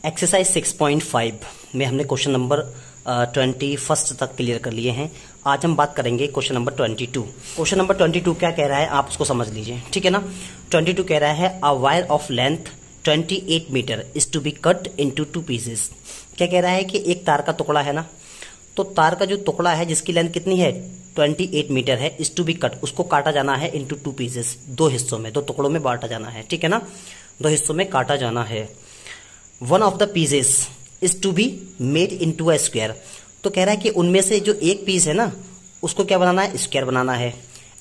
Exercise 6.5 में हमने question number 21 तक क्लियर कर लिए हैं। आज हम बात करेंगे क्वेश्चन नंबर 22। क्वेश्चन नंबर 22 क्या कह रहा है आप उसको समझ लीजिए, ठीक है ना। 22 कह रहा है a wire of length 28 metre is to be cut into 2 pieces. क्या कह रहा है कि एक तार का टुकड़ा है ना, तो तार का जो टुकड़ा है जिसकी लेंथ कितनी है 28 मीटर है, इज टू बी कट, उसको काटा जाना है इनटू 2 पीसेस, 2 हिस्सों में, 2 टुकड़ों में बांटा जाना है, ठीक है ना, 2 हिस्सों में काटा जाना है। One of the pieces is to be made into a square. तो कह रहा है कि उनमें से जो एक पीस है ना उसको क्या बनाना है, स्क्वायर बनाना है,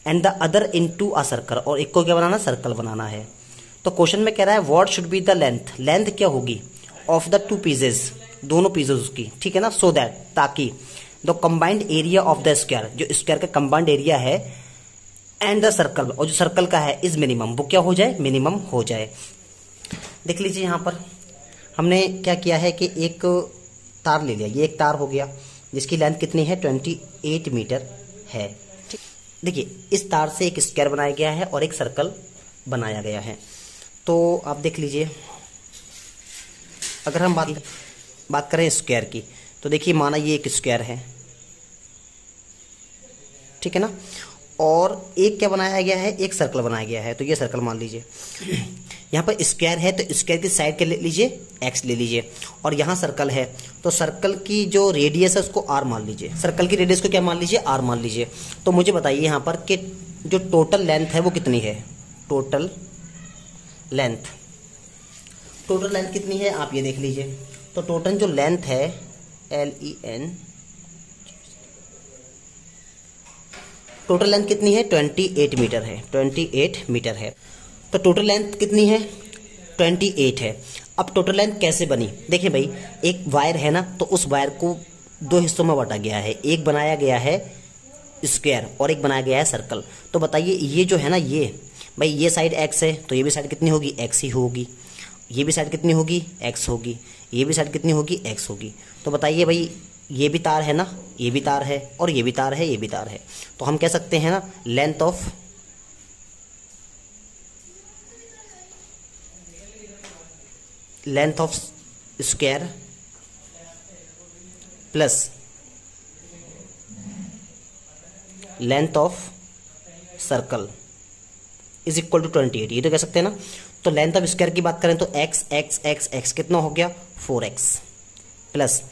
and the other into a circle, और एक को क्या बनाना, सर्कल बनाना है। तो क्वेश्चन में कह रहा है what should be the length, length क्या होगी ऑफ द 2 पीसेस, दोनों पीसेस उसकी, ठीक है ना, सो दैट, ताकि the combined area of the square, जो स्क्वायर का कंबाइंड एरिया है, एंड द सर्कल, और जो सर्कल का है, इज मिनिमम, वो क्या हो जाए, मिनिमम हो जाए। देख लीजिए यहां पर हमने क्या किया है कि एक तार ले लिया, ये एक तार हो गया जिसकी लेंथ कितनी है 28 मीटर है। ठीक, देखिए इस तार से एक स्क्वायर बनाया गया है और एक सर्कल बनाया गया है। तो आप देख लीजिए, अगर हम बात करें स्क्वायर की, तो देखिए माना ये एक स्क्वायर है, ठीक है ना, और एक क्या बनाया गया है, एक सर्कल बनाया गया है। तो ये सर्कल मान लीजिए, यहाँ पर स्क्वायर है तो स्क्वायर की साइड के ले लीजिए एक्स ले लीजिए, और यहाँ सर्कल है तो सर्कल की जो रेडियस है उसको आर मान लीजिए, सर्कल की रेडियस को क्या मान लीजिए, आर मान लीजिए। तो मुझे बताइए यहाँ पर कि जो टोटल लेंथ है वो कितनी है, टोटल लेंथ कितनी है आप ये देख लीजिए। तो टोटल जो लेंथ है LEN, टोटल लेंथ कितनी है 28 मीटर है, 28 मीटर है। तो टोटल लेंथ कितनी है 28 है। अब टोटल लेंथ कैसे बनी, देखिए भाई एक वायर है ना, तो उस वायर को 2 हिस्सों में बांटा गया है, एक बनाया गया है स्क्वायर और एक बनाया गया है सर्कल। तो बताइए ये जो है ना, ये भाई ये साइड x है तो ये भी साइड कितनी होगी, x ही होगी, ये भी साइड कितनी होगी, x होगी, ये भी साइड कितनी होगी, x होगी। तो बताइए भाई ये भी तार है ना, ये भी तार है, और ये भी तार है, ये भी तार है। तो हम कह सकते हैं ना length of square plus length of circle is equal to 28, ये तो कह सकते हैं ना। तो लेंथ ऑफ स्क्वायर की बात करें तो x कितना हो गया 4x प्लस,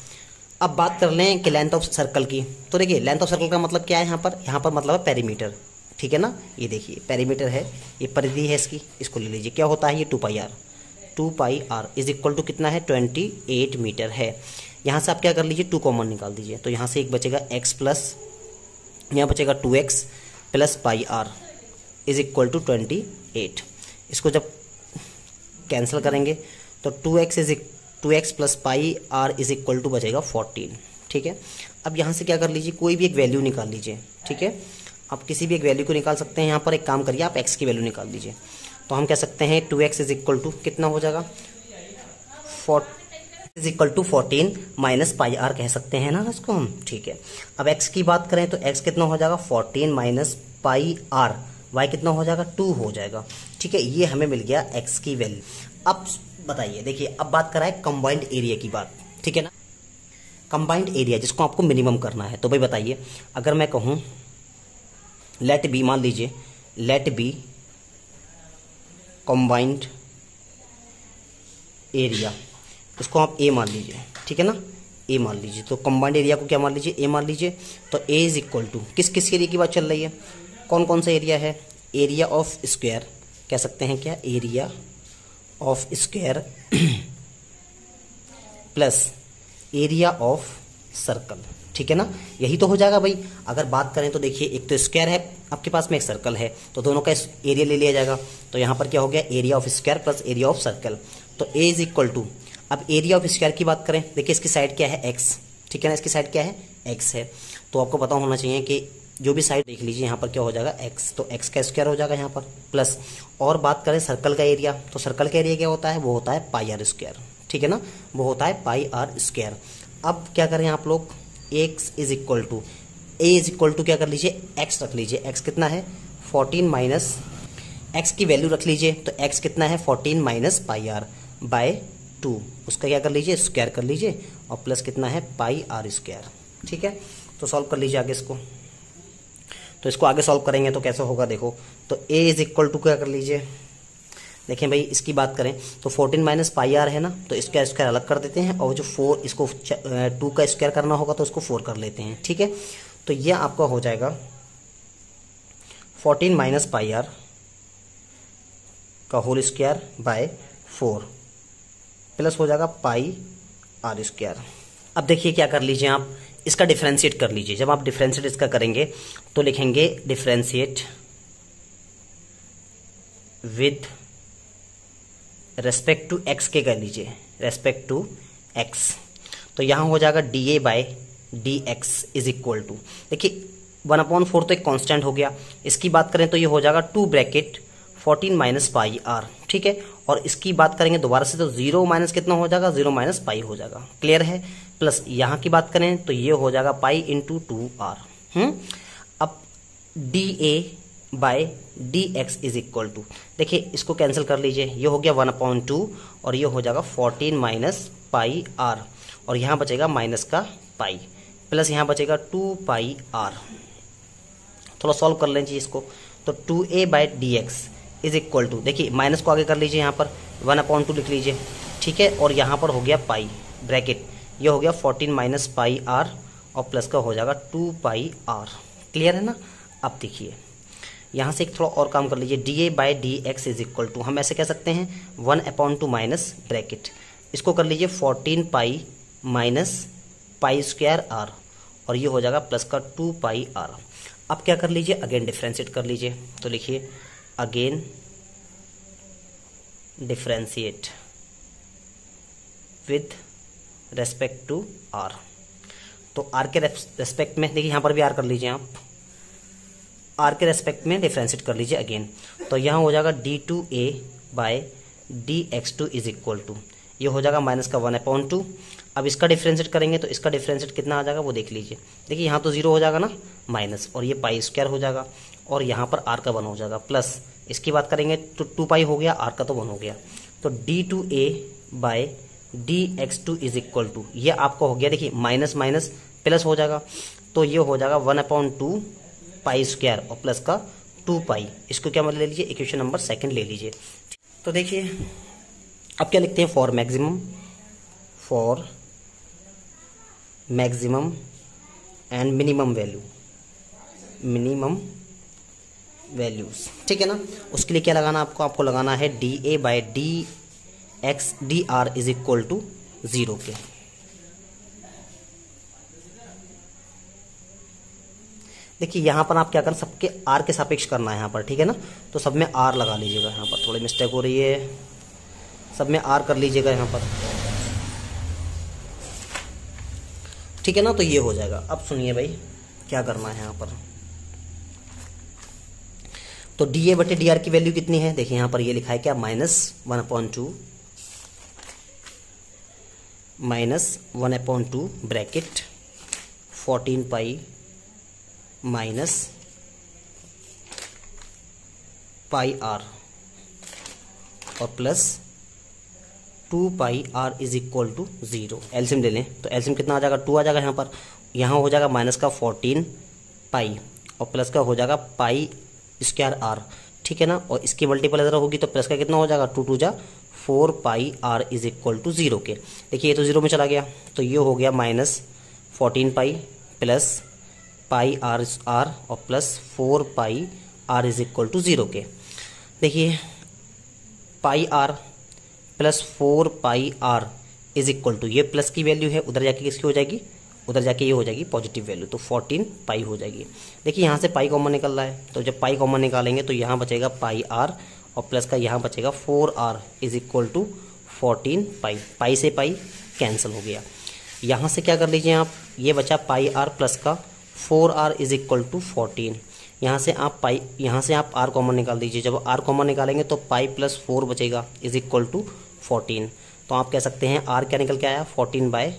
अब बात कर लें कि लेंथ ऑफ सर्कल की, तो देखिए लेंथ ऑफ सर्कल का मतलब क्या है यहाँ पर मतलब है पेरीमीटर, ठीक है ना। ये देखिए पेरीमीटर है, ये परिधि है इसकी, इसको ले लीजिए, क्या होता है ये 2 pi are is equal to कितना है 28 मीटर है। यहाँ से आप क्या कर लीजिए 2 कॉमन निकाल दीजिए, तो यहाँ से एक बचेगा x प्लस, यहाँ बचेगा 2x plus pi are is equal to 28। इसको जब कैंसिल करेंगे तो 2x plus pi are is equal to बचेगा 14, ठीक है। अब यहाँ से क्या कर लीजिए कोई भी एक वैल्यू निकाल लीजिए, ठीक है, आप किसी भी एक वैल्यू को निकाल सकते हैं। यहाँ पर एक काम करिए आप x की वैल्यू निकाल दीजिए, तो हम कह सकते हैं 2x इज इक्वल टू कितना हो जाएगा 14 माइनस पाई आर कह सकते हैं ना इसको हम, ठीक है। अब x की बात करें तो x कितना हो जाएगा 14 माइनस पाई आर, y कितना हो जाएगा 2 हो जाएगा, ठीक है। ये हमें मिल गया x की वैल्यू। अब बताइए, देखिए अब बात करा है कंबाइंड एरिया की बात, ठीक है ना, कंबाइंड एरिया जिसको आपको मिनिमम करना है। तो भाई बताइए अगर मैं कहूँ लेट बी, मान लीजिए लेट बी कंबाइंड एरिया, इसको आप ए मान लीजिए, ठीक है ना, ए मान लीजिए। तो कंबाइंड एरिया को क्या मान लीजिए, ए मान लीजिए। तो ए इज इक्वल टू किस एरिया की बात चल रही है, कौन सा एरिया है, एरिया ऑफ स्क्वायर कह सकते हैं, क्या area of square plus area of circle, ठीक है ना, यही तो हो जाएगा भाई। अगर बात करें तो देखिए एक तो स्क्वायर है आपके पास में, एक सर्कल है, तो दोनों का एरिया ले लिया जाएगा। तो यहाँ पर क्या हो गया area of square plus area of circle. तो ए इज इक्वल टू, अब एरिया ऑफ स्क्वायर की बात करें, देखिए इसकी साइड क्या है x, ठीक है ना, इसकी साइड क्या है x है। तो आपको पता होना चाहिए कि जो भी साइड देख लीजिए यहाँ पर क्या हो जाएगा x, तो x का स्क्वायर हो जाएगा यहाँ पर प्लस, और बात करें सर्कल का एरिया, तो सर्कल का एरिया क्या होता है, वो होता है पाई आर स्क्वायर, ठीक है ना, वो होता है पाई आर स्क्वायर। अब क्या करें आप लोग, x is equal to, a is equal to क्या कर लीजिए x रख लीजिए, x कितना है 14 माइनस x की वैल्यू रख लीजिए, तो x कितना है 14 माइनस पाई आर बाय 2, उसका क्या कर लीजिए, स्क्वायर कर लीजिए, और प्लस कितना है, पाई आर स्क्वायर। ठीक है, तो सॉल्व कर लीजिए आगे इसको। तो इसको आगे सॉल्व करेंगे तो कैसे होगा देखो, तो a इज इक्वल टू क्या कर लीजिए, देखें भाई इसकी बात करें तो 14 माइनस पाई आर है ना, तो इसका स्क्वायर अलग कर देते हैं, और जो 4 इसको 2 का स्क्वायर करना होगा तो उसको 4 कर लेते हैं। ठीक है, तो यह आपका हो जाएगा 14 माइनस पाई आर का होल स्क्वायर बाय 4 प्लस हो जाएगा पाई आर स्क्वायर। अब देखिए क्या कर लीजिए आप, इसका डिफरेंशिएट कर लीजिए। जब आप डिफरेंशिएट इसका करेंगे तो लिखेंगे differentiate with respect to x के कर लीजिए, रेस्पेक्ट टू एक्स। तो यहां हो जाएगा d a by d x is equal to, देखिए 1/4 तो एक कांस्टेंट हो गया। इसकी बात करें तो ये हो जाएगा 2 ब्रैकेट 14 माइनस पाई आर। ठीक है, और इसकी बात करेंगे दोबारा से तो 0 माइनस कितना हो जाएगा, 0 माइनस पाई हो जाएगा। क्लियर है, प्लस यहां की बात करें तो ये हो जाएगा पाई इंटू 2r। अब d a by d x is equal to, देखिए इसको कैंसिल कर लीजिए, ये हो गया 1/2 और ये हो जाएगा 14 माइनस पाई आर, और यहां बचेगा माइनस का पाई, प्लस यहां बचेगा 2 पाई आर। थोड़ा सॉल्व कर लीजिए इसको, तो 2a by d x is equal to, देखिए माइनस को आगे कर लीजिए, यहाँ पर 1/2 लिख लीजिए। ठीक है, और यहाँ पर हो गया पाई ब्रैकेट, ये हो गया 14 माइनस पाई आर, और प्लस का हो जाएगा 2 पाई आर। क्लियर है ना। अब देखिए यहाँ से एक थोड़ा और काम कर लीजिए, d a by d x is equal to, हम ऐसे कह सकते हैं 1/2 माइनस ब्रैकेट, इसको कर लीजिए 14 pi minus pi square r, और ये हो जाएगा प्लस का 2 पाई आर। अब क्या कर लीजिए, अगेन डिफ्रेंशिएट कर लीजिए, तो लिखिए again differentiate with respect to r. तो आर के रेस्पेक्ट में देखिए, यहां पर भी आर कर लीजिए आप, आर के रेस्पेक्ट में डिफ्रेंशिएट कर लीजिए अगेन, तो यहां हो जाएगा d2a bye dx2 is equal to, ये हो जाएगा माइनस का 1/2। अब इसका डिफ्रेंशिएट करेंगे तो इसका डिफ्रेंशिएट कितना आ जाएगा वो देख लीजिए, देखिए यहाँ तो 0 हो जाएगा ना माइनस, और ये पाई स्क्वायर हो जाएगा, और यहाँ पर आर का 1 हो जाएगा, प्लस इसकी बात करेंगे तो 2 पाई हो गया, आर का तो 1 हो गया, तो d2a bye dx2 is equal to, ये आपका हो गया, देखिए माइनस माइनस प्लस हो जाएगा, तो ये हो जाएगा 1/2 पाई स्क्वायर और प्लस का 2 पाई। इसको क्या मतलब ले लीजिए, इक्वेशन नंबर 2 ले लीजिए। तो देखिए अब क्या लिखते हैं, for maximum and minimum values. ठीक है ना, उसके लिए क्या लगाना आपको लगाना है d a by d x d r is equal to 0 के। देखिए यहाँ पर आप क्या करना, सबके आर के सापेक्ष करना है यहाँ पर। ठीक है ना, तो सब में आर लगा लीजिएगा, यहाँ पर थोड़ी मिस्टेक हो रही है, सब में आर कर लीजिएगा यहाँ पर। ठीक है ना, तो ये हो जाएगा। अब सुनिए भाई क्या करना है यहाँ पर, तो डी ए बटे डी आर की वैल्यू कितनी है, देखिए यहाँ पर ये लिखा है क्या, -1/2 bracket 14 pi minus pi R और plus 2 pi are is equal to 0। LCM ले लें तो एलसीएम कितना आ जाएगा, 2 आ जाएगा यहाँ पर, यहाँ हो जाएगा माइनस का 14 पाई और प्लस का हो जाएगा पाई स्क्वायर आर। ठीक है ना, और इसकी मल्टीपल अगर होगी तो प्लस का कितना हो जाएगा, 2 2 जा 4 pi are is equal to 0 के। देखिए ये तो 0 में चला गया, तो ये हो गया -14 पाई प्लस पाई आर और plus 4 pi are is equal to 0 के। देखिए pi R plus 4 pi are is equal to, ये प्लस की वैल्यू है, उधर जाके किसकी हो जाएगी, उधर जाके ये हो जाएगी पॉजिटिव वैल्यू, तो 14 पाई हो जाएगी। देखिए यहाँ से पाई कॉमन निकल रहा है, तो जब पाई कॉमन निकालेंगे तो यहाँ बचेगा पाई आर और प्लस का यहाँ बचेगा 4r इज इक्वल टू 14 पाई। पाई से पाई कैंसिल हो गया। यहाँ से क्या कर लीजिए आप, ये बचा पाई आर प्लस का 4r इज इक्वल टू 14। यहाँ से आप r कॉमन निकाल दीजिए, जब r कॉमन निकालेंगे तो पाई प्लस 4 बचेगा इज इक्वल टू 14। तो आप कह सकते हैं r क्या निकल के आया, 14 बाय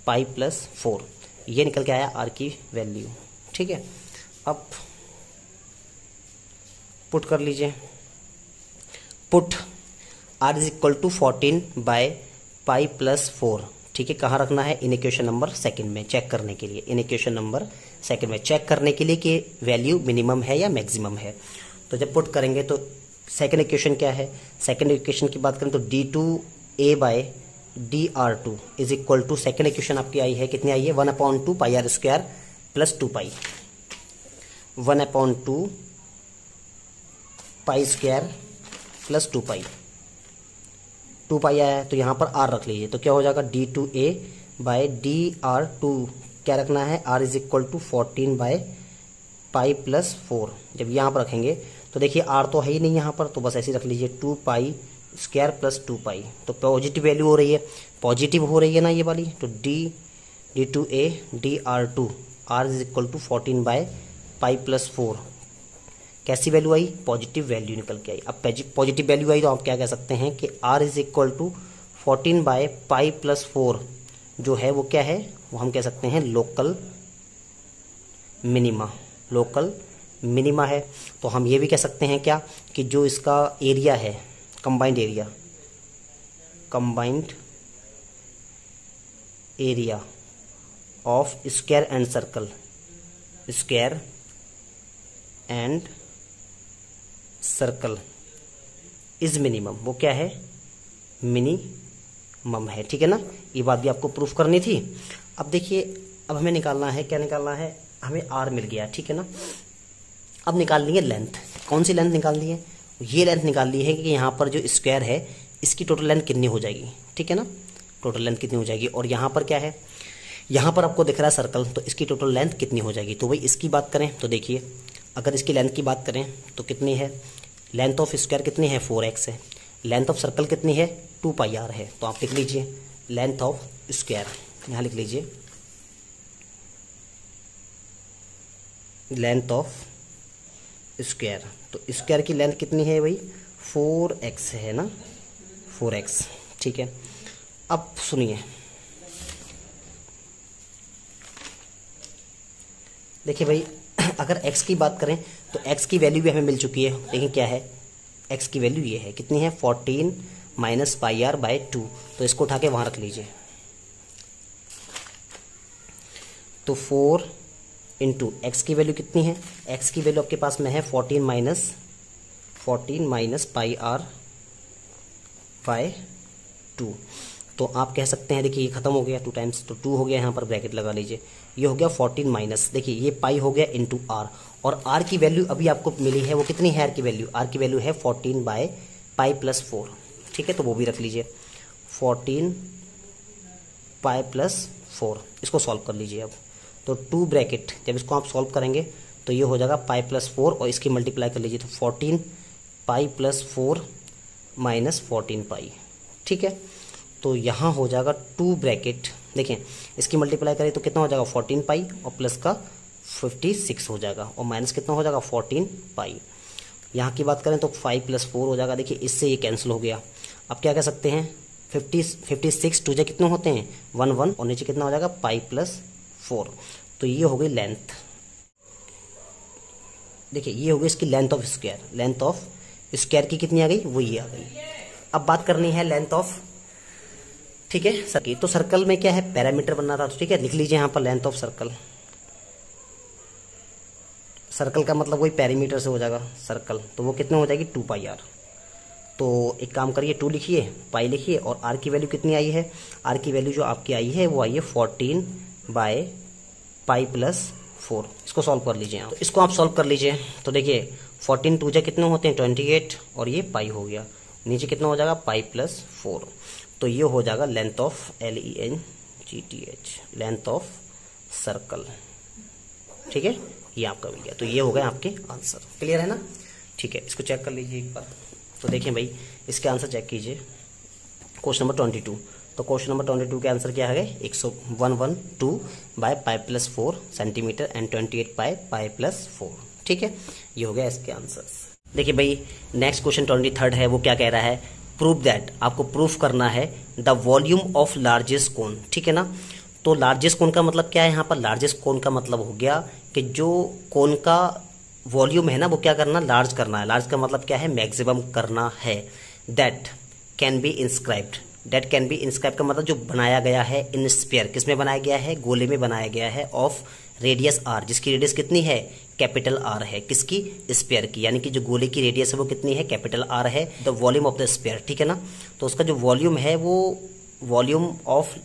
पाई प्लस 4, ये निकल के आया r की वैल्यू। ठीक है, अब पुट कर लीजिए, put r is equal to 14 by pi plus 4, ठीक है। कहाँ रखना है? इन इक्वेशन नंबर सेकंड में चेक करने के लिए, इन इक्वेशन नंबर सेकंड में चेक करने के लिए कि वैल्यू मिनिमम है या मैक्सिमम है। तो जब पुट करेंगे तो सेकंड इक्वेशन क्या है? सेकंड इक्वेशन की बात करें तो d2a by dr2 is equal to, second equation आपकी आई है, कितनी आई है? 1/2 pi R square plus 2 pi, 1/2 pi square plus 2 pi, 2 pi आया है तो यहाँ पर r रख लीजिए। तो क्या हो जाएगा? d2a बाय dr2 क्या रखना है? r is equal to 14 by pi plus 4। जब यहाँ पर रखेंगे तो देखिए r तो है ही नहीं यहाँ पर, तो बस ऐसे रख लीजिए 2 पाई स्क्वायर प्लस 2 पाई। तो पॉजिटिव वैल्यू हो रही है, पॉजिटिव हो रही है ना ये वाली, तो d2a dr2 r is equal to 14 by pi plus 4। कैसी वैल्यू आई? पॉजिटिव वैल्यू निकल के आई। अब पॉजिटिव वैल्यू आई तो आप क्या कह सकते हैं कि r is equal to 14 by pi plus 4 जो है वो क्या है? वो हम कह सकते हैं लोकल मिनिमा, लोकल मिनिमा है। तो हम ये भी कह सकते हैं क्या कि जो इसका एरिया है, combined area, combined area of square and circle, square and circle is minimum, वो क्या है? मिनिमम है, ठीक है ना। ये बात भी आपको प्रूफ करनी थी। अब देखिए, अब हमें निकालना है, क्या निकालना है? हमें r मिल गया, ठीक है ना। अब निकालनी है लेंथ। कौन सी लेंथ निकालनी है? ये लेंथ निकालनी है कि यहाँ पर जो स्क्वायर है इसकी टोटल लेंथ कितनी हो जाएगी, ठीक है ना, टोटल लेंथ कितनी हो जाएगी। और यहाँ पर क्या है? यहाँ पर आपको दिख रहा है सर्कल, तो इसकी टोटल लेंथ कितनी हो जाएगी। तो भाई इसकी बात करें तो देखिए, अगर इसकी लेंथ की बात करें तो कितनी है? लेंथ ऑफ स्क्वायर कितनी है? 4x है। लेंथ ऑफ सर्कल कितनी है? 2 पाई r है। तो आप लिख लीजिए लेंथ ऑफ स्क्वायर, यहाँ लिख लीजिए लेंथ ऑफ स्क्वायर। तो स्क्वायर की लेंथ कितनी है भाई? 4x है ना, 4x, ठीक है। अब सुनिए, देखिए भाई, अगर x की बात करें तो x की वैल्यू भी हमें मिल चुकी है। लेकिन क्या है? x की वैल्यू ये है, कितनी है? 14 माइनस पाई आर बाय 2। तो इसको उठा के वहां रख लीजिए। तो 4 इंटू एक्स की वैल्यू कितनी है? x की वैल्यू आपके पास में है 14 माइनस पाई आर बाय 2। तो आप कह सकते हैं, देखिए ये खत्म हो गया 2 टाइम्स, तो 2 हो गया, यहाँ पर ब्रैकेट लगा लीजिए। ये हो गया 14 माइनस, देखिए ये पाई हो गया इंटू आर, और आर की वैल्यू अभी आपको मिली है, वो कितनी है? आर की वैल्यू, आर की वैल्यू है 14 बाय पाई प्लस 4, ठीक है। तो वो भी रख लीजिए 14 पाई प्लस 4। इसको सॉल्व कर लीजिए अब। तो 2 ब्रैकेट, जब इसको आप सॉल्व करेंगे तो ये हो जाएगा पाई प्लस 4, और इसकी मल्टीप्लाई कर लीजिए तो 14 पाई प्लस 4 माइनस 14 पाई, ठीक है। तो यहाँ हो जाएगा 2 ब्रैकेट, देखें इसकी मल्टीप्लाई करें तो कितना हो जाएगा? 14 पाई, और प्लस का 56 हो जाएगा, और माइनस कितना हो जाएगा? 14 पाई। यहाँ की बात करें तो 5 प्लस 4 हो जाएगा, देखिए इससे ये कैंसिल हो गया। अब क्या कह सकते हैं? 56 टू जा कितने होते हैं? 1 और नीचे कितना हो जाएगा? पाई प्लस 4। तो ये हो गई लेंथ, देखिए ये हो गई इसकी length of square. Length of square की कितनी आ गई? वो ये आ गई। अब बात करनी है लेंथ ऑफ, ठीक है, सर्कल। तो सर्कल में क्या है? पैरामीटर बनना था, तो ठीक है, लिख लीजिए यहाँ पर लेंथ ऑफ सर्कल। सर्कल का मतलब वही पेरीमीटर से हो जाएगा सर्कल, तो वो कितने हो जाएगी? 2 पाई आर। तो एक काम करिए, 2 लिखिए, पाई लिखिए, और आर की वैल्यू कितनी आई है? आर की वैल्यू जो आपकी आई है वो आई है 14 बाय पाई प्लस 4। इसको सॉल्व कर लीजिए आप। तो इसको आप सॉल्व कर लीजिए तो देखिए 14 टू जा कितने होते हैं? 28, और ये पाई हो गया, नीचे कितना हो जाएगा? पाई प्लस 4। तो ये हो जाएगा length of LENGTH, length of circle, ठीक है। ये आपका मिल गया। तो ये हो गए आपके आंसर। क्लियर है ना? ठीक है, इसको चेक कर लीजिए एक बार। तो देखिए भाई, इसके आंसर चेक कीजिए। क्वेश्चन नंबर 22, तो क्वेश्चन नंबर 22 के आंसर क्या है? 112 bye pi plus 4 centimetre and 28 bye pi plus 4, ठीक है। ये हो गया इसके आंसर। देखिए भाई, नेक्स्ट क्वेश्चन 23 है, वो क्या कह रहा है? प्रूव दैट, आपको प्रूफ करना है द वॉल्यूम ऑफ लार्जेस्ट कोन, ठीक है ना। तो लार्जेस्ट कोन का मतलब क्या है? यहाँ पर लार्जेस्ट कोन का मतलब हो गया कि जो कोन का वॉल्यूम है ना, वो क्या करना? लार्ज करना है। लार्ज का मतलब क्या है? मैक्सिमम करना है। That can be inscribed, date can be inscribe का मतलब जो बनाया गया है इन स्पेयर, किसमें बनाया गया है, गोले में बनाया गया है, ऑफ रेडियस आर, जिसकी रेडियस कितनी है, कैपिटल आर है, किसकी, स्पेयर की, यानी कि जो गोले की रेडियस है वो कितनी है, कैपिटल आर है, the volume of the sphere, ठीक है ना। तो उसका जो वॉल्यूम है वो वॉल्यूम ऑफ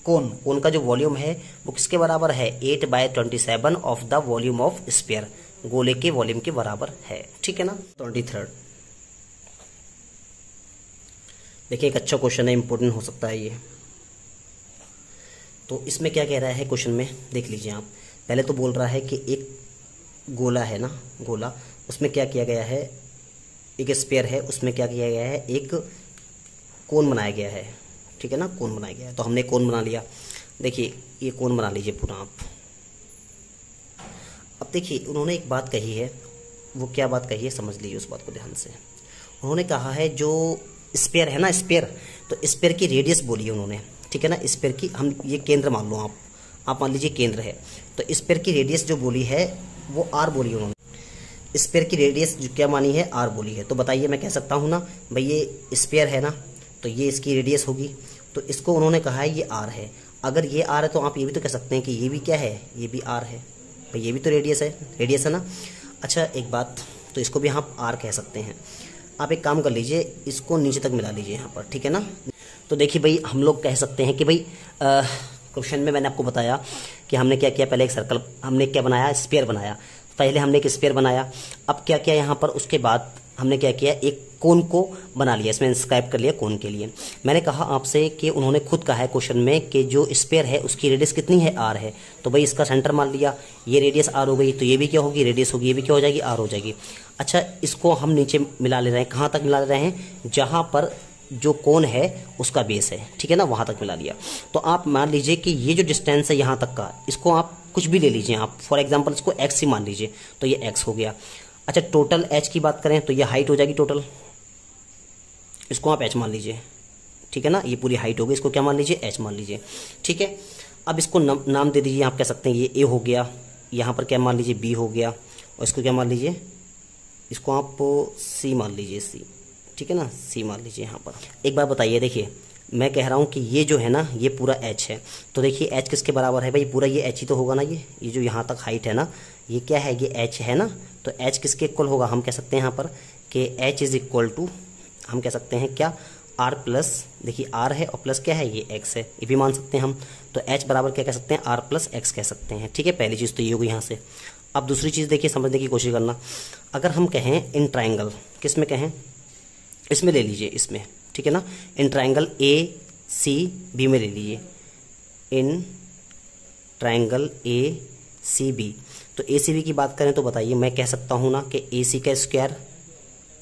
कोन का जो वॉल्यूम है वो किसके बराबर है, 8/27 of the volume of sphere, गोले के वॉल्यूम के बराबर है, ठीक है ना। 23 देखिए एक अच्छा क्वेश्चन है, इंपॉर्टेंट हो सकता है ये। तो इसमें क्या कह रहा है क्वेश्चन में, देख लीजिए आप। पहले तो बोल रहा है कि एक गोला है ना, गोला, उसमें क्या किया गया है, एक स्पेयर है, उसमें क्या किया गया है, एक कोन बनाया गया है, ठीक है ना, कोन बनाया गया है। तो हमने कोन बना लिया। देखिए ये कोन बना लीजिए पूरा आप। अब देखिए उन्होंने एक बात कही है, वो क्या बात कही है समझ लीजिए उस बात को ध्यान से। उन्होंने कहा है जो स्पेयर है ना, स्पेयर, तो स्पेयर की रेडियस बोली है उन्होंने, ठीक है ना। स्पेयर की, हम ये केंद्र मान लो आप मान लीजिए केंद्र है, तो स्पेयर की रेडियस जो बोली है वो आर बोली है उन्होंने। स्पेयर की रेडियस जो क्या मानी है, आर बोली है। तो बताइए मैं कह सकता हूँ ना भाई ये स्पेयर है ना, तो ये इसकी रेडियस होगी, तो इसको उन्होंने कहा है ये आर है। अगर ये आर है तो आप ये भी तो कह सकते हैं कि ये भी क्या है, ये भी आर है, भाई ये भी तो रेडियस है ना। अच्छा एक बात, तो इसको भी आप आर कह सकते हैं। आप एक काम कर लीजिए, इसको नीचे तक मिला लीजिए यहाँ पर, ठीक है ना। तो देखिए भाई हम लोग कह सकते हैं कि भाई क्वेश्चन में मैंने आपको बताया कि हमने क्या किया, पहले एक सर्कल, हमने क्या बनाया, स्फीयर बनाया। पहले हमने एक स्फीयर बनाया, अब क्या किया यहाँ पर, उसके बाद हमने क्या किया, एक कोन को बना लिया, इसमें इंस्क्राइब कर लिया कोन के लिए। मैंने कहा आपसे कि उन्होंने खुद कहा है क्वेश्चन में कि जो स्फीयर है उसकी रेडियस कितनी है, आर है। तो भाई इसका सेंटर मान लिया, ये रेडियस आर हो गई, तो ये भी क्या होगी, रेडियस होगी, ये भी क्या हो जाएगी, आर हो जाएगी। अच्छा इसको हम नीचे मिला ले रहे हैं, कहाँ तक मिला ले रहे हैं, जहाँ पर जो कोन है उसका बेस है, ठीक है ना, वहां तक मिला लिया। तो आप मान लीजिए कि ये जो डिस्टेंस है यहाँ तक का, इसको आप कुछ भी ले लीजिए आप, फॉर एग्जांपल इसको x ही मान लीजिए, तो ये x हो गया। अच्छा टोटल h की बात करें तो ये हाइट हो जाएगी टोटल, इसको आप h मान लीजिए, ठीक है ना, ये पूरी हाइट हो गई, इसको क्या मान लीजिए, h मान लीजिए, ठीक है। अब इसको नाम दे दीजिए, आप कह सकते हैं ये a हो गया, यहाँ पर क्या मान लीजिए b हो गया, और इसको क्या मान लीजिए, इसको आप c मान लीजिए, c, ठीक है ना, c मान लीजिए यहाँ पर। एक बार बताइए, देखिए मैं कह रहा हूँ कि ये जो है ना ये पूरा h है, तो देखिए h किसके बराबर है भाई, पूरा ये h ही तो होगा ना, ये जो यहाँ तक हाइट है ना, ये क्या है, ये h है ना। तो h किसके इक्वल होगा, हम कह सकते हैं यहाँ पर कि h इज इक्वल टू, हम कह सकते हैं क्या, r प्लस, देखिए r है और प्लस क्या है, ये x है, ये भी मान सकते हैं हम। तो h बराबर क्या कह सकते हैं, r प्लस x कह सकते हैं, ठीक है। पहली चीज़ तो ये होगी यहाँ से। अब दूसरी चीज़ देखिए समझने की कोशिश करना, अगर हम कहें इन ट्राइंगल, किस में कहें, इसमें ले लीजिए, इसमें, ठीक है ना, in triangle A C B में ले लीजिए, in triangle A C B. तो ए सी बी की बात करें तो बताइए, मैं कह सकता हूं ना कि ए सी का स्क्वायर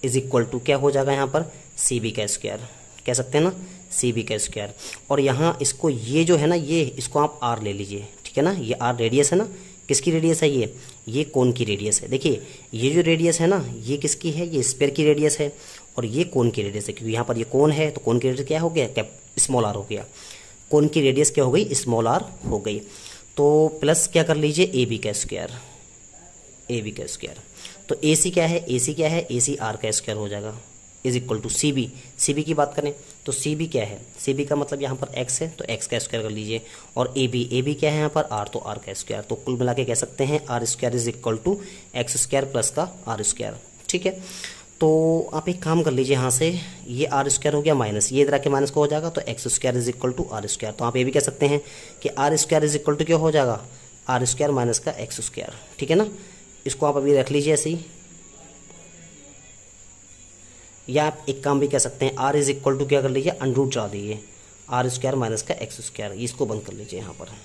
इज इक्वल टू क्या हो जाएगा यहाँ पर, सी बी का स्क्वायर, कह सकते हैं ना, सी बी का स्क्वायर। और यहाँ इसको, ये जो है ना, ये इसको आप आर ले लीजिए, ठीक है ना, ये आर रेडियस है ना, किसकी रेडियस है, ये कोन की रेडियस है। देखिए ये जो रेडियस है ना, ये किसकी है, ये स्फीयर की रेडियस है, और ये कोन की रेडियस है, क्योंकि यहाँ पर ये कोन है तो कोन की रेडियस क्या हो गया, स्मॉल आर हो गया, कोन की रेडियस क्या हो गई, स्मॉल आर हो गई। तो प्लस क्या कर लीजिए, ए बी का स्क्वायर, ए बी का स्क्वायर। तो ए सी क्या है, ए सी क्या है, ए सी आर का स्क्वायर हो जाएगा, is equal to C B. C B की बात करें तो सी बी क्या है, सी बी का मतलब यहाँ पर एक्स है, तो एक्स का स्क्वायर कर लीजिए, और ए बी क्या है यहाँ पर, आर, तो आर का स्क्वायर। तो कुल मिला के कह सकते हैं R square is equal to x square plus का आर स्क्वायर, ठीक है। तो आप एक काम कर लीजिए, यहाँ से ये आर स्क्वायर हो गया माइनस, ये इधर आके माइनस का हो जाएगा, तो x square is equal to r square. तो आप ये भी कह सकते हैं कि r square is equal to क्या हो जाएगा, आर स्क्वायर माइनस का एक्स स्क्वायर, ठीक है ना। इसको आप अभी रख लीजिए ऐसे ही, या आप एक काम भी कह सकते हैं, आर इज इक्वल टू क्या कर लीजिए, अंडरूट चढ़ा दीजिए, आर स्क्वायर माइनस का एक्स स्क्वायर, इसको बंद कर लीजिए यहाँ पर।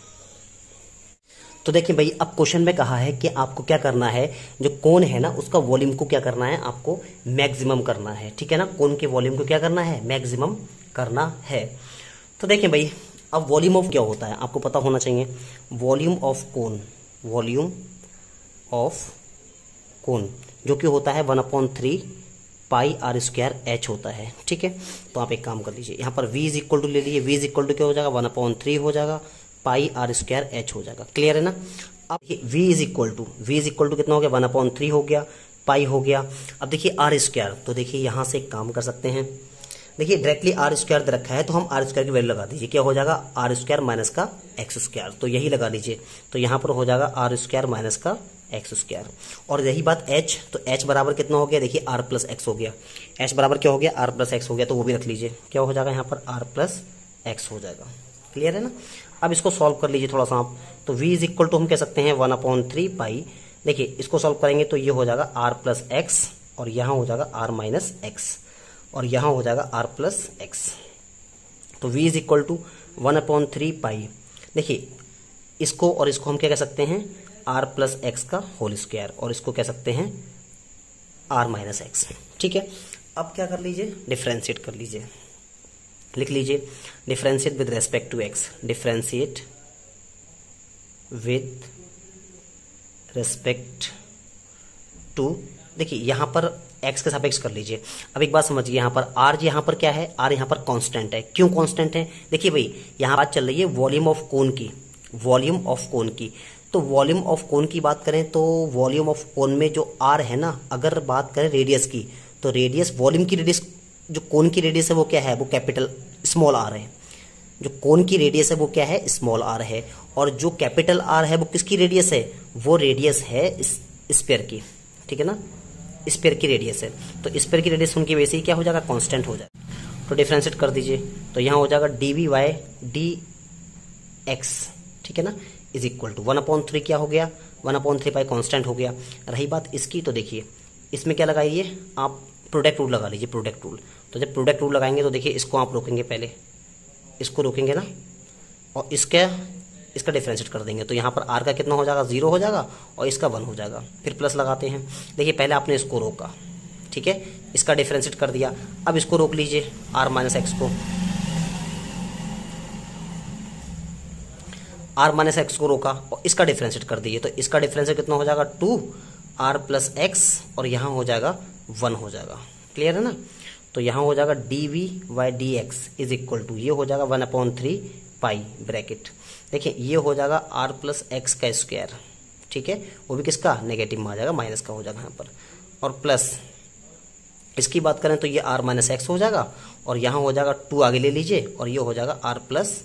तो देखिए भाई अब क्वेश्चन में कहा है कि आपको क्या करना है, जो कोन है ना उसका वॉल्यूम को क्या करना है, आपको मैक्सिमम करना है, ठीक है ना, कोन के वॉल्यूम को क्या करना है, मैक्सिमम करना है। तो देखिए भाई अब वॉल्यूम ऑफ क्या होता है आपको पता होना चाहिए, volume of cone, volume of cone जो कि होता है 1/3 पाई आर स्क्वायर एच होता है, ठीक है। तो आप एक काम कर लीजिए, यहाँ पर v इज इक्वल टू ले लीजिए, v इज इक्वल टू क्या हो जाएगा, 1/3 हो जाएगा, पाई आर स्क्वायर एच हो जाएगा, क्लियर है ना। अब v इज इक्वल टू कितना हो गया, 1/3 हो गया, पाई हो गया। अब देखिए आर स्क्वायर, तो देखिए यहाँ से एक काम कर सकते हैं, देखिए डायरेक्टली आर स्क्वायर दे रखा है तो हम आर स्क्वायर की वैल्यू लगा दीजिए, क्या हो जाएगा आर स्क्वायर माइनस का एक्स स्क्वायर, तो यही लगा लीजिए। तो यहाँ पर हो जाएगा आर स्क्वायर माइनस का एक्स स्क्वायर। और रही बात एच, तो एच बराबर कितना हो गया, देखिए आर प्लस एक्स हो गया। एच बराबर क्या हो गया, आर प्लस एक्स हो गया, तो वो भी रख लीजिए, क्या हो जाएगा यहाँ पर आर प्लस एक्स हो जाएगा। क्लियर है ना। अब इसको सॉल्व कर लीजिए थोड़ा सा आप। तो v इज इक्वल टू हम कह सकते हैं 1/3 पाई। देखिए इसको सॉल्व करेंगे तो ये हो जाएगा आर प्लस एक्स, और यहाँ हो जाएगा आर माइनस एक्स, और यहाँ हो जाएगा आर प्लस एक्स। तो v इज इक्वल टू 1/3 पाई। देखिए इसको और इसको हम क्या कह सकते हैं, आर प्लस एक्स का होल स्क्वायर, और इसको कह सकते हैं आर माइनस एक्स। ठीक है, अब क्या कर लीजिए, डिफ्रेंशिएट कर लीजिए। लिख लीजिए differentiate with respect to x, differentiate with respect to, देखिए यहां पर x के सापेक्ष कर लीजिए। अब एक बात समझिए, यहां पर r यहां पर क्या है, r यहां पर कांस्टेंट है। क्यों कांस्टेंट है, देखिए भाई यहां बात चल रही है वॉल्यूम ऑफ कोन की, वॉल्यूम ऑफ कोन की। तो वॉल्यूम ऑफ कोन की बात करें तो वॉल्यूम ऑफ कोन में जो r है ना, अगर बात करें रेडियस की, तो रेडियस वॉल्यूम की रेडियस, जो कोन की रेडियस है वो क्या है, वो कैपिटल स्मॉल r है। जो कोन की रेडियस है वो क्या है, स्मॉल r है। और जो कैपिटल R है वो किसकी रेडियस है, वो रेडियस है स्फीयर की। ठीक है ना, स्फीयर की रेडियस है। तो स्फीयर की रेडियस उनकी वजह से क्या हो जाएगा, कांस्टेंट हो जाएगा। तो डिफरेंशिएट कर दीजिए, तो यहाँ हो जाएगा डी वाई डी एक्स, ठीक है ना, इज इक्वल टू 1/3 क्या हो गया, 1/3 पाई कांस्टेंट हो गया। रही बात इसकी, तो देखिए इसमें क्या लगाइए आप, प्रोडक्ट रूल लगा लीजिए, प्रोडक्ट रूल। तो जब प्रोडक्ट रूल लगाएंगे तो देखिए इसको आप रोकेंगे, पहले इसको रोकेंगे ना, और इसका डिफरेंशिएट कर देंगे। तो यहाँ पर r का कितना हो जाएगा, 0 हो जाएगा, और इसका 1 हो जाएगा। फिर प्लस लगाते हैं, देखिए पहले आपने इसको रोका, ठीक है, इसका डिफरेंशिएट कर दिया। अब इसको रोक लीजिए r माइनस एक्स को, r माइनस एक्स को रोका और इसका डिफरेंशिएट कर दीजिए। तो इसका डिफरेंशिएट कितना हो जाएगा, 2r प्लस एक्स, और यहाँ हो जाएगा 1 हो जाएगा। क्लियर है ना। तो यहाँ हो जाएगा d v by D x is equal to, ये हो जाएगा 1/3 पाई ब्रैकेट। देखिए ये हो जाएगा r प्लस एक्स का स्क्वायर, ठीक है, वो भी किसका, नेगेटिव में आ जाएगा, माइनस का हो जाएगा यहाँ पर, और प्लस इसकी बात करें तो ये r माइनस एक्स हो जाएगा, और यहाँ हो जाएगा 2 आगे ले लीजिए, और ये हो जाएगा r प्लस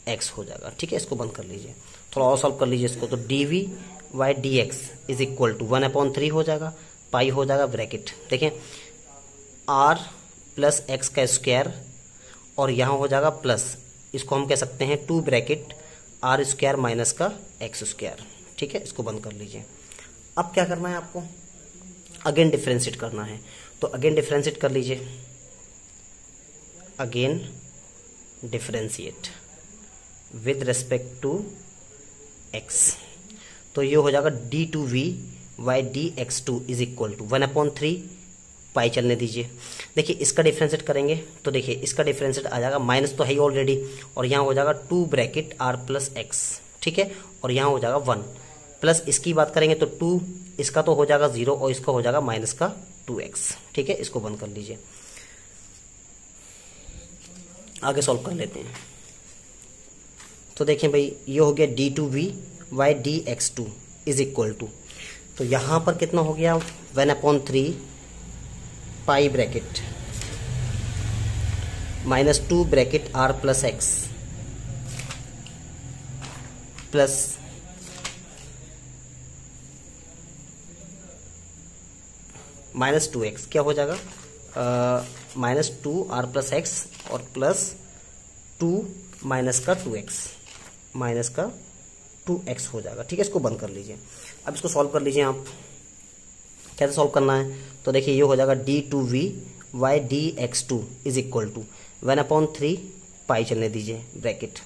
एक्स हो जाएगा। ठीक है, इसको बंद कर लीजिए, थोड़ा और सॉल्व कर लीजिए इसको। तो d v by D x is equal to 1/3 हो जाएगा, पाई हो जाएगा ब्रैकेट। देखिए r प्लस एक्स का स्क्वायर, और यहाँ हो जाएगा प्लस, इसको हम कह सकते हैं 2 ब्रैकेट आर स्क्वायर माइनस का एक्स स्क्वायर। ठीक है, इसको बंद कर लीजिए। अब क्या करना है आपको, अगेन डिफरेंशिएट करना है। तो अगेन डिफरेंशिएट कर लीजिए, again differentiate with respect to x. तो ये हो जाएगा d2v Y D x two is equal to 1/3 pi चलने दीजिए। देखिए इसका डिफरेंशिएट करेंगे तो देखिए इसका डिफरेंशिएट आ जाएगा, माइनस तो है ही ऑलरेडी, और यहाँ हो जाएगा 2 ब्रैकेट r प्लस एक्स, ठीक है, और यहाँ हो जाएगा 1 प्लस, इसकी बात करेंगे तो 2, इसका तो हो जाएगा 0, और इसका हो जाएगा माइनस का 2x। ठीक है, इसको बंद कर लीजिए, आगे सॉल्व कर लेते हैं। तो देखिए भाई ये हो गया d2v Y D x two is equal to, तो यहाँ पर कितना हो गया 1/3 pi bracket minus 2 bracket r plus X plus minus 2x, क्या हो जाएगा माइनस 2r प्लस एक्स और प्लस 2 माइनस का 2x, माइनस का 2x हो जाएगा। ठीक है, इसको बंद कर लीजिए। अब इसको सॉल्व कर लीजिए आप, कैसे सॉल्व करना है। तो देखिए ये हो जाएगा d2v Y D x two is equal to 1/3 pi चलने दीजिए ब्रैकेट।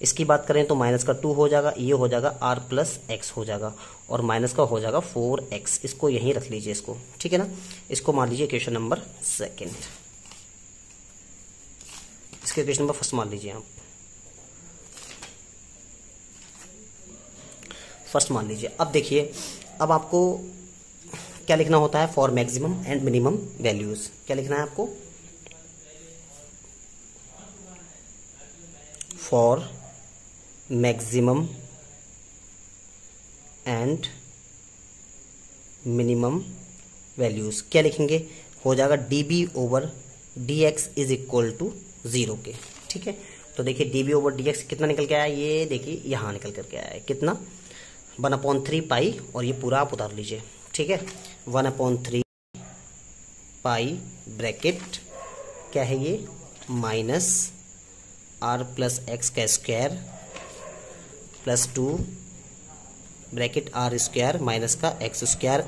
इसकी बात करें तो माइनस का 2 हो जाएगा, ये हो जाएगा r प्लस एक्स हो जाएगा, और माइनस का हो जाएगा 4x। इसको यहीं रख लीजिए इसको, ठीक है ना। इसको मान लीजिए क्वेश्चन नंबर 2, इसके क्वेश्चन नंबर 1 मान लीजिए आप, फर्स्ट मान लीजिए। अब देखिए, अब आपको क्या लिखना होता है, for maximum and minimum values. क्या लिखना है आपको, for maximum and minimum values. क्या लिखेंगे, हो जाएगा dB over dx is equal to 0 के। ठीक है, तो देखिए dv ओवर dx कितना निकल के आया, ये देखिए यहाँ निकल करके आया है कितना, 1/3 पाई, और ये पूरा आप उतार लीजिए। ठीक है, 1/3 पाई ब्रैकेट क्या है ये, माइनस r प्लस एक्स का square plus 2 bracket r square minus का x square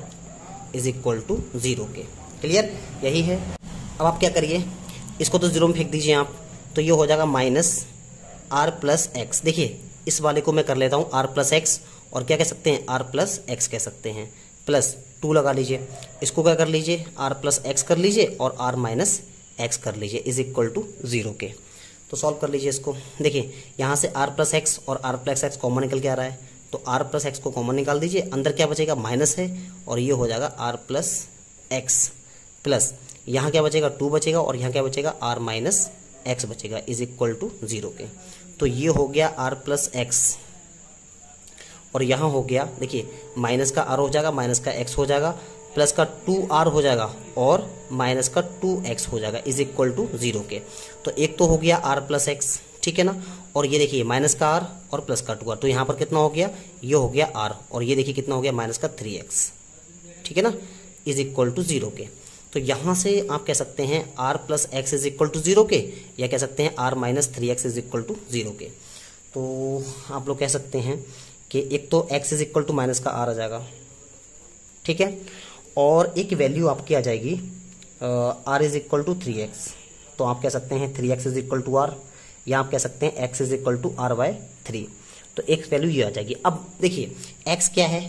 is equal to 0 के। क्लियर, यही है। अब आप क्या करिए, इसको तो 0 में फेंक दीजिए आप, तो ये हो जाएगा माइनस r प्लस एक्स। देखिए इस वाले को मैं कर लेता हूँ r प्लस एक्स, और क्या कह सकते हैं, r प्लस एक्स कह सकते हैं, प्लस 2 लगा लीजिए। इसको क्या कर लीजिए, r प्लस एक्स कर लीजिए और r माइनस एक्स कर लीजिए इज इक्वल टू 0 के। तो सॉल्व कर लीजिए इसको। देखिए यहाँ से r प्लस एक्स और r प्लस एक्स कॉमन निकल के आ रहा है, तो r प्लस एक्स को कॉमन निकाल दीजिए, अंदर क्या बचेगा, माइनस है, और ये हो जाएगा r प्लस एक्स, प्लस यहाँ क्या बचेगा, 2 बचेगा, और यहाँ क्या बचेगा, r माइनस एक्स बचेगा इज इक्वल टू 0 के। तो ये हो गया r प्लस एक्स, और यहाँ हो गया, देखिए माइनस का r हो जाएगा, माइनस का x हो जाएगा, प्लस का 2r हो जाएगा, और माइनस का 2x हो जाएगा इज इक्वल टू 0 के। तो एक तो हो गया r प्लस एक्स, ठीक है ना, और ये देखिए माइनस का r और प्लस का 2r, तो यहाँ पर कितना हो गया, ये हो गया r, और ये देखिए कितना हो गया, माइनस का 3x, ठीक है ना, इज इक्वल टू 0 के। तो यहाँ से आप कह सकते हैं r plus x is equal to 0 के, या कह सकते हैं r minus 3x is equal to 0 के। तो आप लोग कह सकते हैं कि एक तो x is equal to minus का r आ जाएगा, ठीक है, और एक वैल्यू आपकी आ जाएगी r is equal to 3x, तो आप कह सकते हैं 3x is equal to r, या आप कह सकते हैं x is equal to r by 3, तो एक वैल्यू ये आ जाएगी। अब देखिए x क्या है,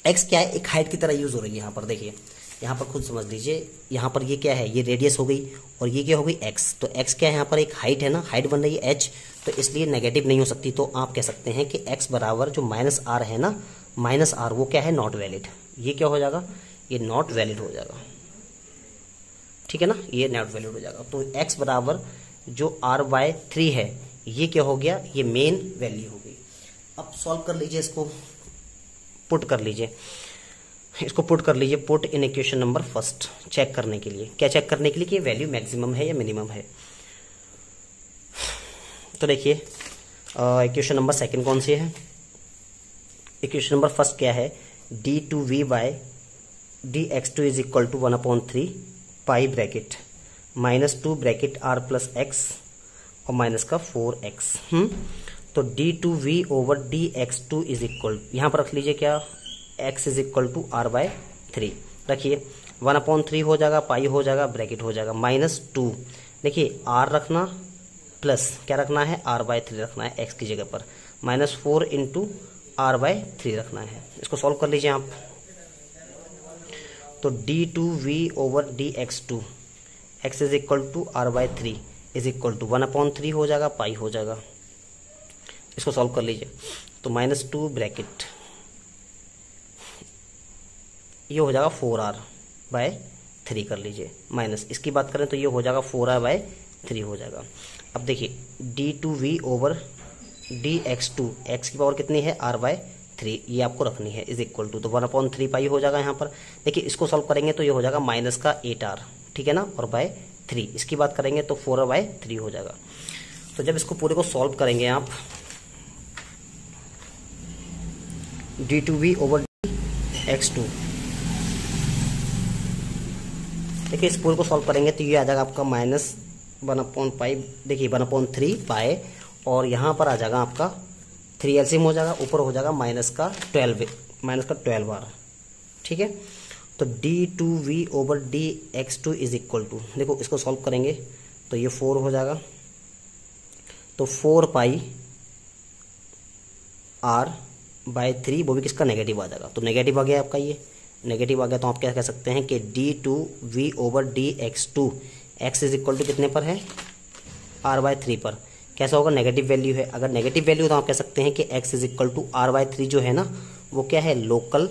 x क्या है, एक हाइट की तरह यूज हो रही है यहाँ पर, देखिए यहाँ पर खुद समझ लीजिए, यहाँ पर ये क्या है, ये रेडियस हो गई, और ये क्या हो गई, x, तो x क्या है, यहाँ पर एक हाइट है ना, हाइट बन रही है h, तो इसलिए नेगेटिव नहीं हो सकती, तो आप कह सकते हैं कि x बराबर जो माइनस r है ना, माइनस r वो क्या है, नॉट वैलिड, ये क्या हो जाएगा, ये नॉट वैलिड हो जाएगा, ठीक है ना, ये नॉट वैलिड हो जाएगा। तो x बराबर जो r बाय 3 है, ये क्या हो गया, ये मेन वैल्यू हो गई। अब सॉल्व कर लीजिए इसको, पुट कर लीजिए, इसको पुट कर लीजिए, put in equation number first, check करने के लिए, क्या चेक करने के लिए कि वैल्यू मैक्सिमम है या मिनिमम है। तो देखिए इक्वेशन नंबर सेकंड कौन सी है, इक्वेशन नंबर फर्स्ट क्या है, d2v by dx2 is equal to 1/3 pi bracket minus 2 bracket r plus x और माइनस का 4x। तो d2v over dx2 is equal, यहाँ पर रख लीजिए क्या, x is equal to r by 3 रखिए, 1/3 हो जाएगा, पाई हो जाएगा, ब्रैकेट हो जाएगा, माइनस 2, देखिए r रखना, प्लस क्या रखना है, r बाय 3 रखना है x की जगह पर, माइनस 4 इंटू r बाय 3 रखना है। इसको सॉल्व कर लीजिए आप, तो d2v over dx2 x is equal to r by 3 is equal to 1/3 हो जाएगा, पाई हो जाएगा, इसको सॉल्व कर लीजिए, तो माइनस 2 ब्रैकेट, ये हो जाएगा 4r बाय 3 कर लीजिए, माइनस इसकी बात करें तो ये हो जाएगा 4r बाय 3 हो जाएगा। अब देखिए d2v ओवर dx2, x की पावर कितनी है, r बाय 3, ये आपको रखनी है, इज इक्वल टू, तो 1/3 पाई हो जाएगा यहाँ पर। देखिए इसको सॉल्व करेंगे तो ये हो जाएगा माइनस का 8r, ठीक है ना, और बाय 3, इसकी बात करेंगे तो 4r बाय 3 हो जाएगा। तो जब इसको पूरे को सॉल्व करेंगे आप, d2v ओवर dx2, देखिए इस पूरे को सॉल्व करेंगे तो ये आ जाएगा आपका माइनस 1/5, देखिए 1/3 पाए, और यहाँ पर आ जाएगा आपका 3 एलसीएम हो जाएगा, ऊपर हो जाएगा माइनस का 12r, ठीक है। तो d2v over dx2 is equal to, देखो इसको सॉल्व करेंगे तो ये 4 हो जाएगा, तो 4 पाई r बाय 3, वो भी किसका, नेगेटिव आ जाएगा, तो नेगेटिव आ गया आपका, ये नेगेटिव आ गया, तो आप क्या कह सकते हैं कि d2v over dx2, x is equal to कितने पर है, r बाय 3 पर, कैसा होगा, नेगेटिव वैल्यू है, अगर नेगेटिव वैल्यू तो आप कह सकते हैं कि x is equal to r by 3 जो है ना, वो क्या है, लोकल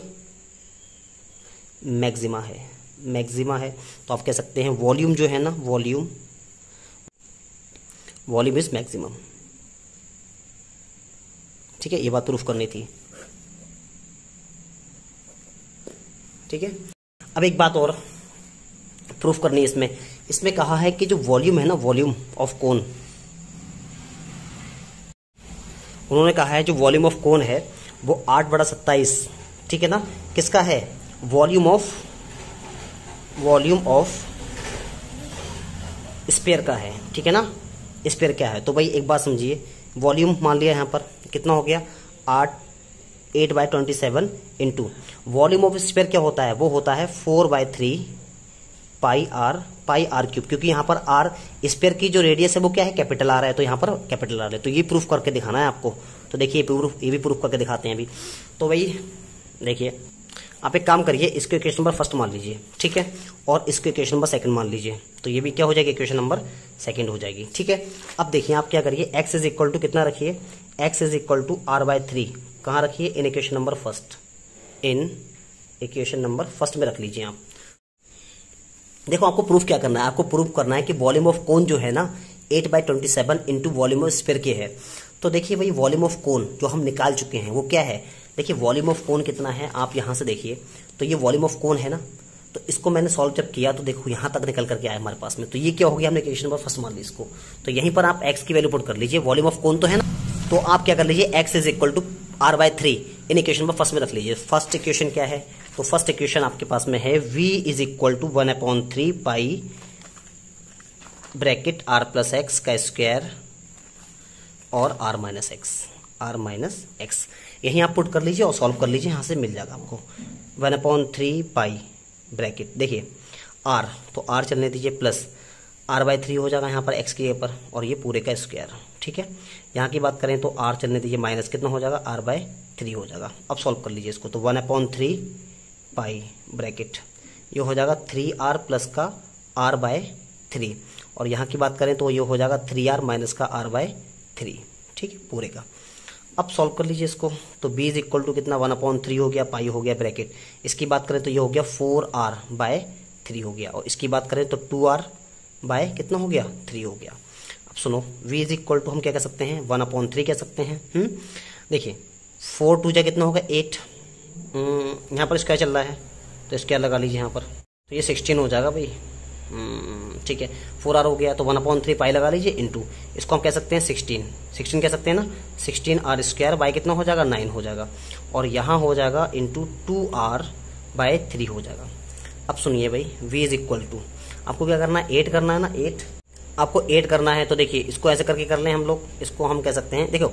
मैक्सिमा है, मैक्सिमा है, तो आप कह सकते हैं वॉल्यूम जो है ना, वॉल्यूम इज मैक्सिमम, ठीक है, ये बात प्रूफ करनी थी, ठीक है। अब एक बात और प्रूफ करनी है इसमें इसमें कहा है कि जो वॉल्यूम है ना, वॉल्यूम ऑफ कोन, उन्होंने कहा है जो वॉल्यूम ऑफ कोन है वो 8/27, ठीक है ना, किसका है, वॉल्यूम ऑफ स्फीयर का है, ठीक है ना। स्फीयर क्या है, तो भाई एक बात समझिए, वॉल्यूम मान लिया यहाँ पर कितना हो गया 8/27 इंटू वॉल्यूम ऑफ स्फीयर क्या होता है, वो होता है 4/3 पाई आर क्यूब, क्योंकि यहाँ पर आर स्फीयर की जो रेडियस है वो क्या है, कैपिटल आर है, तो यहाँ पर कैपिटल आर है। तो ये प्रूफ करके दिखाना है आपको, तो देखिए ये भी प्रूफ करके दिखाते हैं अभी। तो भाई देखिए आप एक काम करिए, इसको इक्वेशन नंबर फर्स्ट मान लीजिए, ठीक है, और इसको इक्वेशन नंबर सेकंड मान लीजिए, तो ये भी क्या हो जाएगी, इक्वेशन नंबर सेकंड हो जाएगी, ठीक है। अब देखिए आप क्या करिए, x इज इक्वल टू कितना रखिए, x is equal to r/3 कहाँ रखिए, इन इक्वेशन नंबर फर्स्ट में रख लीजिए आप। देखो आपको प्रूफ क्या करना है, आपको प्रूफ करना है कि वॉल्यूम ऑफ कोन जो है ना 8/27 इंटू वॉल्यूम ऑफ स्फीयर के है। तो देखिए भाई वॉल्यूम ऑफ कोन जो हम निकाल चुके हैं वो क्या है, देखिए वॉल्यूम ऑफ कोन कितना है, आप यहां से देखिए, तो ये वॉल्यूम ऑफ कोन है ना, तो इसको मैंने सॉल्व जब किया तो देखो यहां तक निकल करके आया हमारे पास में, तो ये क्या हो गया, हमने इक्वेशन नंबर फर्स्ट मान ली इसको, तो यहीं पर आप x की वैल्यू पुट कर लीजिए, वॉल्यूम ऑफ कोन तो है ना, तो आप क्या कर लीजिए x is equal to r/3 in equation number first में रख लीजिए। फर्स्ट इक्वेशन क्या है, तो फर्स्ट इक्वेशन आपके पास में है v is equal to 1/3 pi bracket r plus x का स्क्वायर और r माइनस एक्स, यही आप पुट कर लीजिए और सॉल्व कर लीजिए, यहां से मिल जाएगा आपको 1/3 पाई ब्रैकेट, देखिए r, तो r चलने दीजिए, प्लस r/3 हो जाएगा यहाँ पर x की जगह पर, और ये पूरे का स्क्वायर, ठीक है। यहाँ की बात करें तो r चलने दीजिए, माइनस कितना हो जाएगा, r/3 हो जाएगा। अब सॉल्व कर लीजिए इसको, तो 1/3 पाई ब्रैकेट, ये हो जाएगा 3r प्लस का r/3, और यहाँ की बात करें तो ये हो जाएगा 3r माइनस का r/3, ठीक है, पूरे का। अब सॉल्व कर लीजिए इसको, तो b इज इक्वल टू कितना 1/3 हो गया, पाई हो गया ब्रैकेट, इसकी बात करें तो ये हो गया 4r/3 हो गया, और इसकी बात करें तो 2r/ कितना हो गया 3 हो गया। अब सुनो v इज इक्वल टू हम क्या कह सकते हैं 1/3 कह सकते हैं, देखिए 4 2 जा कितना होगा 8, यहाँ पर स्क्वायर चल रहा है तो स्क्वायर लगा लीजिए यहाँ पर, तो ये 16 हो जाएगा भाई, ठीक है, 4r हो गया, तो 1/3 पाई लगा लीजिए इंटू, इसको हम कह सकते हैं 16 कह सकते हैं ना, 16r² बाय कितना हो जाएगा 9 हो जाएगा, और यहाँ हो जाएगा इंटू 2r/3 हो जाएगा। अब सुनिए भाई v इज इक्वल टू, आपको क्या करना है 8 करना है ना, 8 आपको 8 करना है, तो देखिए इसको ऐसे करके कर लें हम लोग, इसको हम कह सकते हैं, देखो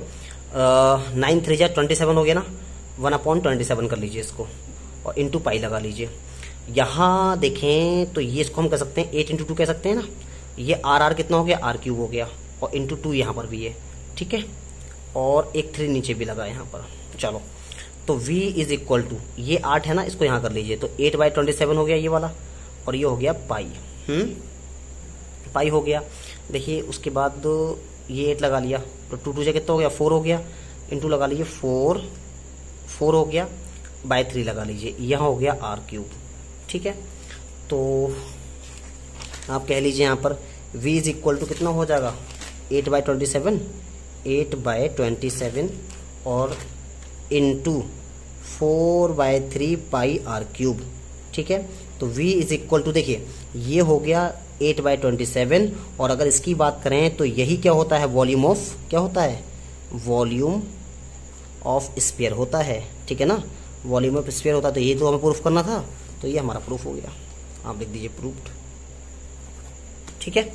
9 3 जा 27 हो गया ना, 1/27 कर लीजिए इसको, और इंटू पाई लगा लीजिए। यहाँ देखें तो ये इसको हम कह सकते हैं 8 इंटू 2 कह सकते हैं ना, ये r कितना हो गया r³ हो गया, और इंटू 2 यहाँ पर भी है, ठीक है, और एक 3 नीचे भी लगा यहाँ पर। चलो तो v इज इक्वल टू, ये 8 है ना, इसको यहाँ कर लीजिए, तो 8/27 हो गया ये वाला, और ये हो गया पाई, पाई हो गया। देखिए उसके बाद ये 8 लगा लिया, तो 2 2 से कितना हो गया 4 हो गया, इंटू लगा लीजिए 4 हो गया, बाय 3 लगा लीजिए, यहाँ हो गया r³, ठीक है। तो आप कह लीजिए यहाँ पर v इज इक्वल टू कितना हो जाएगा 8/27 और इंटू 4/3 पाई r³, ठीक है। तो v इज इक्वल टू, देखिए ये हो गया 8/27, और अगर इसकी बात करें तो यही क्या होता है, वॉल्यूम ऑफ, क्या होता है, वॉल्यूम ऑफ स्फीयर होता है, ठीक है ना, वॉल्यूम ऑफ स्फीयर होता है। तो ये तो हमें प्रूफ करना था, तो ये हमारा प्रूफ हो गया, आप लिख दीजिए प्रूफ्ड, ठीक है।